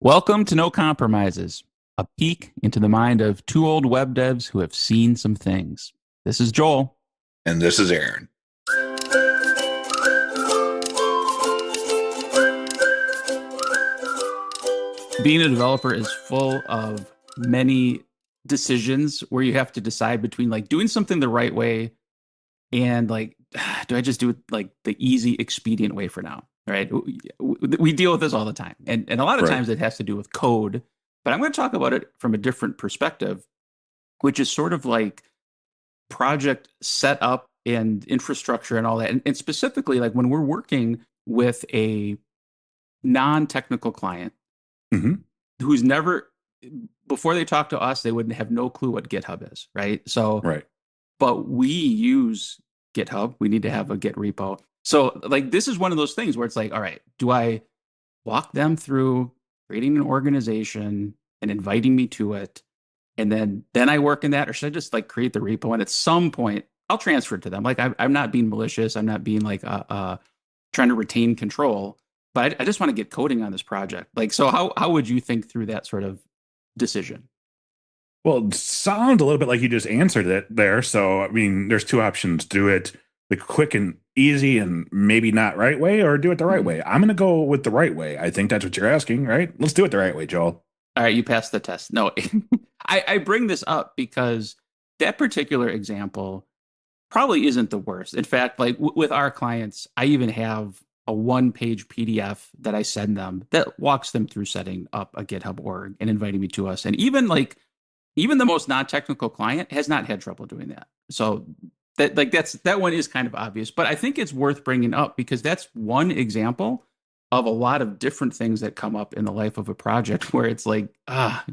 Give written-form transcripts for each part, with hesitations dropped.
Welcome to No Compromises, a peek into the mind of two old web devs who have seen some things. This is Joel. And this is Aaron. Being a developer is full of many decisions where you have to decide between like doing something the right way and like, do I just do it like the easy, expedient way for now? Right? We deal with this all the time. And a lot of Right. times it has to do with code, but I'm going to talk about it from a different perspective, which is sort of like project setup and infrastructure and all that. And specifically, like when we're working with a non-technical client hmm who's never, before they talk to us, they wouldn't have no clue what GitHub is, right? So, Right. but we use GitHub. We need to have a Git repo. So, like, this is one of those things where it's like, all right, do I walk them through creating an organization and inviting me to it? And then I work in that, or should I just like create the repo and at some point I'll transfer it to them? Like I'm not being malicious. I'm not being like trying to retain control, but I just want to get coding on this project. Like, so how would you think through that sort of decision? Well, it sounds a little bit like you just answered it there. So, I mean, there's two options: do it the quick and easy and maybe not right way, or do it the right Mhm. way. I'm going to go with the right way. I think that's what you're asking, right? Let's do it the right way, Joel. All right, you passed the test. No, I bring this up because that particular example probably isn't the worst. In fact, like with our clients, I even have a one-page PDF that I send them that walks them through setting up a GitHub org and inviting me to us. And even the most non-technical client has not had trouble doing that. So that one is kind of obvious, but I think it's worth bringing up because that's one example of a lot of different things that come up in the life of a project where it's like,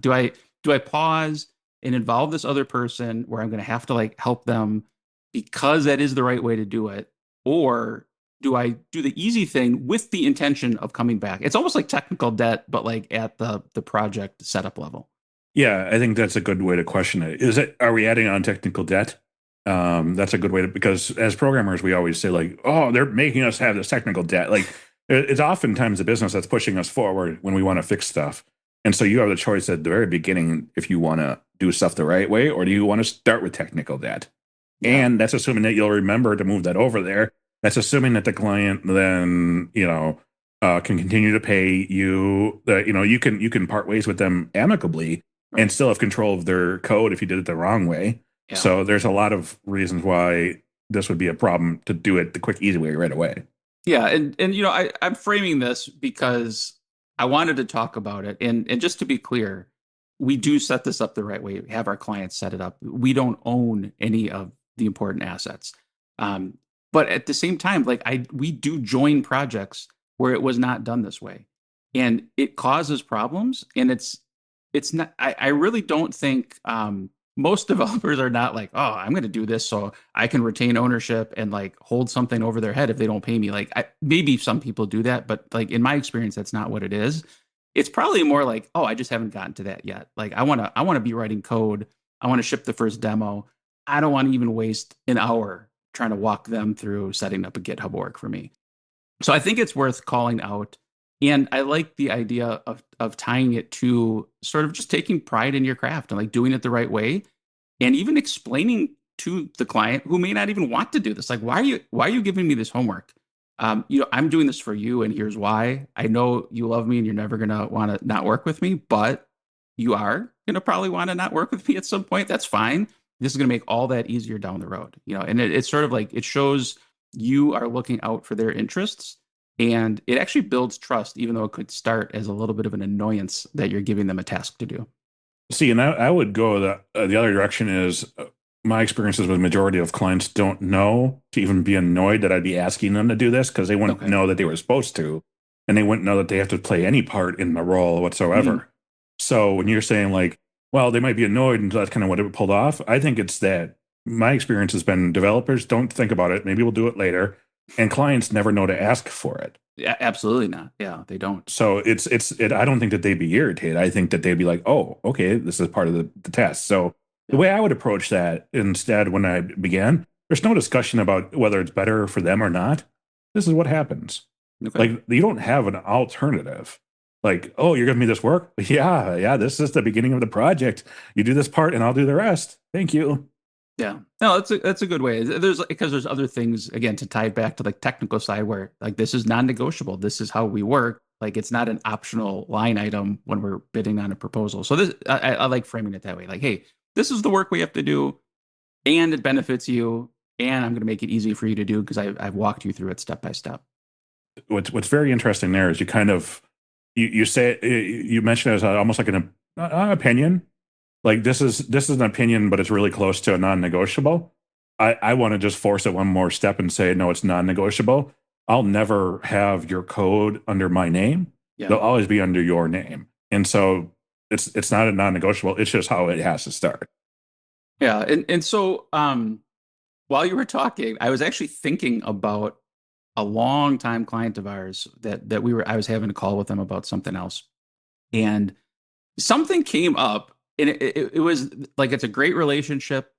do I pause and involve this other person where I'm going to have to like help them because that is the right way to do it, or do I do the easy thing with the intention of coming back? It's almost like technical debt, but like at the project setup level. Yeah, I think that's a good way to question it. Is it, are we adding on technical debt? That's a good way to, because as programmers, we always say like, oh, they're making us have this technical debt. Like it's oftentimes the business that's pushing us forward when we want to fix stuff. And so you have the choice at the very beginning if you want to do stuff the right way, or do you want to start with technical debt? Yeah. And that's assuming that you'll remember to move that over there. That's assuming that the client then, can continue to pay you. You can part ways with them amicably Right. and still have control of their code if you did it the wrong way. Yeah. So there's a lot of reasons why this would be a problem to do it the quick, easy way right away. Yeah. And I'm framing this because I wanted to talk about it. And just to be clear, we do set this up the right way. We have our clients set it up. We don't own any of the important assets. Um, but at the same time, like we do join projects where it was not done this way. And it causes problems. And it's not, I really don't think most developers are not like, oh, I'm going to do this so I can retain ownership and like hold something over their head if they don't pay me. Like maybe some people do that, but like in my experience, that's not what it is. It's probably more like, oh, I just haven't gotten to that yet. Like I want to be writing code. I want to ship the first demo. I don't want to even waste an hour trying to walk them through setting up a GitHub org for me. So I think it's worth calling out. And I like the idea of tying it to sort of just taking pride in your craft and like doing it the right way and even explaining to the client who may not even want to do this. Like, why are you giving me this homework? I'm doing this for you, and here's why. I know you love me and you're never gonna want to not work with me, but you are gonna probably want to not work with me at some point. That's fine. This is gonna make all that easier down the road. And it's sort of like it shows you are looking out for their interests. And it actually builds trust, even though it could start as a little bit of an annoyance that you're giving them a task to do. See, and I would go the other direction is my experiences with majority of clients don't know to even be annoyed that I'd be asking them to do this because they wouldn't Okay. know that they were supposed to, and they wouldn't know that they have to play any part in the role Mhm. whatsoever. So when you're saying like, well, they might be annoyed and that's kind of what it pulled off, I think it's that my experience has been developers don't think about it. Maybe we'll do it later, and clients never know to ask for it. Yeah, absolutely not. Yeah, they don't. So I don't think that they'd be irritated. I think that they'd be like, oh, okay, this is part of the test. So the Yeah. way I would approach that instead when I began, there's no discussion about whether it's better for them or not. This is what happens. Okay. Like you don't have an alternative. Like, oh, you're giving me this work? Yeah, yeah, this is the beginning of the project. You do this part and I'll do the rest. Thank you. Yeah. No, that's a good way. There's because there's other things again to tie it back to like technical side where like this is non-negotiable. This is how we work. Like it's not an optional line item when we're bidding on a proposal. So this I like framing it that way. Like, hey, this is the work we have to do, and it benefits you, and I'm going to make it easy for you to do because I've walked you through it step by step. What's very interesting there is you kind of you say you mentioned it as almost like an opinion. Like this is an opinion, but it's really close to a non-negotiable. I want to just force it one more step and say, no, it's non-negotiable. I'll never have your code under my name. Yeah. They'll always be under your name. And so it's not a non-negotiable. It's just how it has to start. Yeah. And so while you were talking, I was actually thinking about a long time client of ours that I was having a call with them about something else. And something came up and it was like it's a great relationship.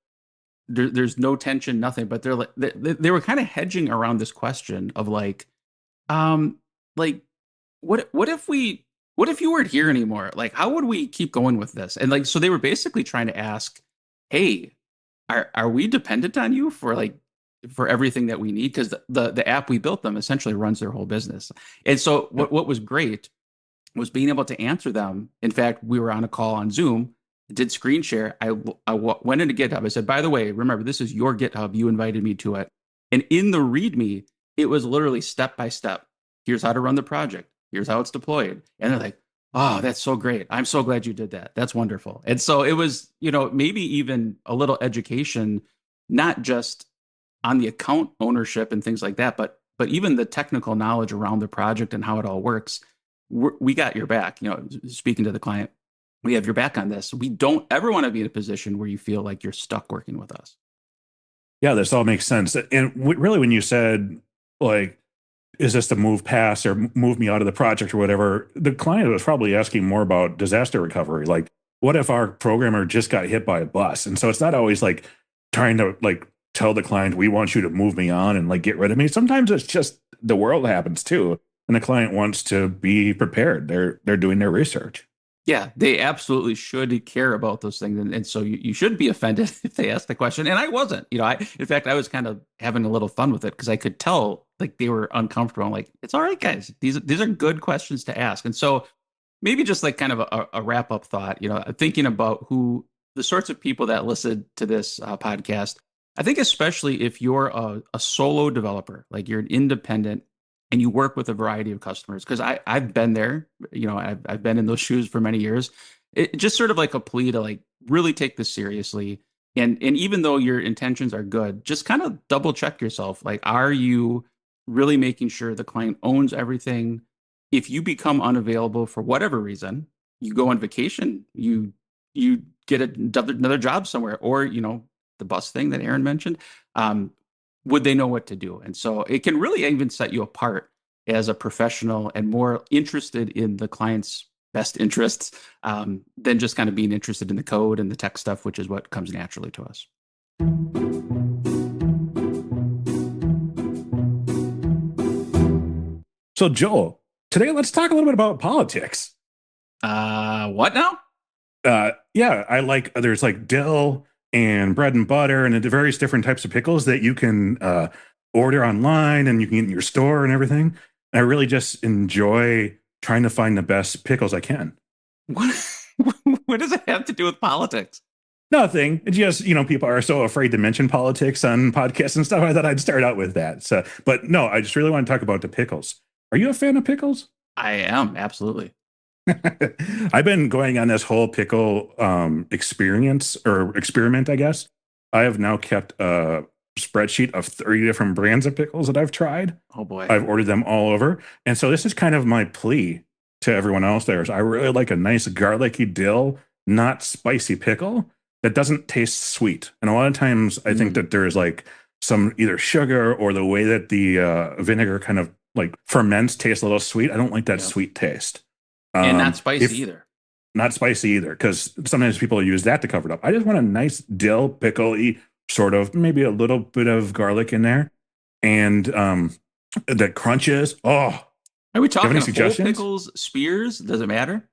There's no tension, nothing, but they're like they were kind of hedging around this question of um like what if you weren't here anymore? Like how would we keep going with this? And like so they were basically trying to ask, hey, are we dependent on you for like for everything that we need? Because the app we built them essentially runs their whole business. And so what was great was being able to answer them. In fact, we were on a call on Zoom, did screen share. Went into GitHub. I said, by the way, remember, this is your GitHub. You invited me to it. And in the README, it was literally step by step. Here's how to run the project. Here's how it's deployed. And they're like, oh, that's so great. I'm so glad you did that. That's wonderful. And so it was, maybe even a little education, not just on the account ownership and things like that, but even the technical knowledge around the project and how it all works. We got your back. Speaking to the client, we have your back on this. We don't ever want to be in a position where you feel like you're stuck working with us. Yeah, this all makes sense. And really, when you said, like, is this to move past or move me out of the project or whatever, the client was probably asking more about disaster recovery. Like, what if our programmer just got hit by a bus? And so it's not always like trying to like tell the client, we want you to move me on and like get rid of me. Sometimes it's just the world happens too. And the client wants to be prepared. They're doing their research. Yeah, they absolutely should care about those things. And so you should be offended if they ask the question. And I wasn't, in fact, I was kind of having a little fun with it because I could tell like they were uncomfortable. I'm like, it's all right, guys. These are good questions to ask. And so maybe just like kind of a wrap up thought, thinking about who the sorts of people that listen to this podcast. I think especially if you're a solo developer, like you're an independent and you work with a variety of customers, because I've been there, I've been in those shoes for many years. It just sort of like a plea to like really take this seriously. And even though your intentions are good, just kind of double check yourself. Like, are you really making sure the client owns everything? If you become unavailable for whatever reason, you go on vacation, you get another job somewhere, or the bus thing that Aaron mentioned. Would they know what to do? And so it can really even set you apart as a professional and more interested in the client's best interests than just kind of being interested in the code and the tech stuff, which is what comes naturally to us. So, Joel, today let's talk a little bit about politics. What now? Yeah, I like there's like dill and bread and butter and the various different types of pickles that you can order online and you can get in your store and everything. And I really just enjoy trying to find the best pickles I can. What, what does it have to do with politics? Nothing. It's just, people are so afraid to mention politics on podcasts and stuff. I thought I'd start out with that. So, but no, I just really want to talk about the pickles. Are you a fan of pickles? I am, absolutely. I've been going on this whole pickle experience or experiment, I guess. I have now kept a spreadsheet of 30 different brands of pickles that I've tried. Oh boy. I've ordered them all over. And so this is kind of my plea to everyone else there is I really like a nice garlicky dill, not spicy pickle that doesn't taste sweet. And a lot of times I think that there's like some either sugar or the way that the vinegar kind of like ferments tastes a little sweet. I don't like that sweet taste. And not spicy either. Not spicy either, because sometimes people use that to cover it up. I just want a nice dill, pickle-y, sort of, maybe a little bit of garlic in there. And the crunches, oh, Are we Do you have talking any whole suggestions? pickles, spears? Does it matter?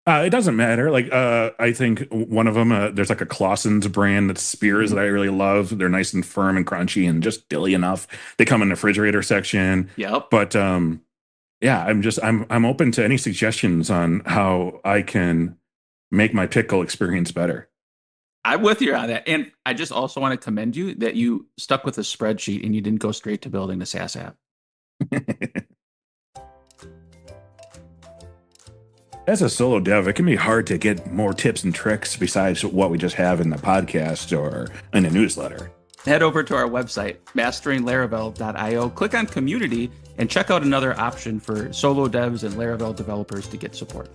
It doesn't matter. Like, I think one of them, there's like a Clausen's brand that's spears that I really love. They're nice and firm and crunchy and just dilly enough. They come in the refrigerator section. Yep. But yeah, I'm open to any suggestions on how I can make my pickle experience better. I'm with you on that. And I just also want to commend you that you stuck with a spreadsheet and you didn't go straight to building the SaaS app. As a solo dev, it can be hard to get more tips and tricks besides what we just have in the podcast or in the newsletter. Head over to our website, masteringLaravel.io, click on community, and check out another option for solo devs and Laravel developers to get support.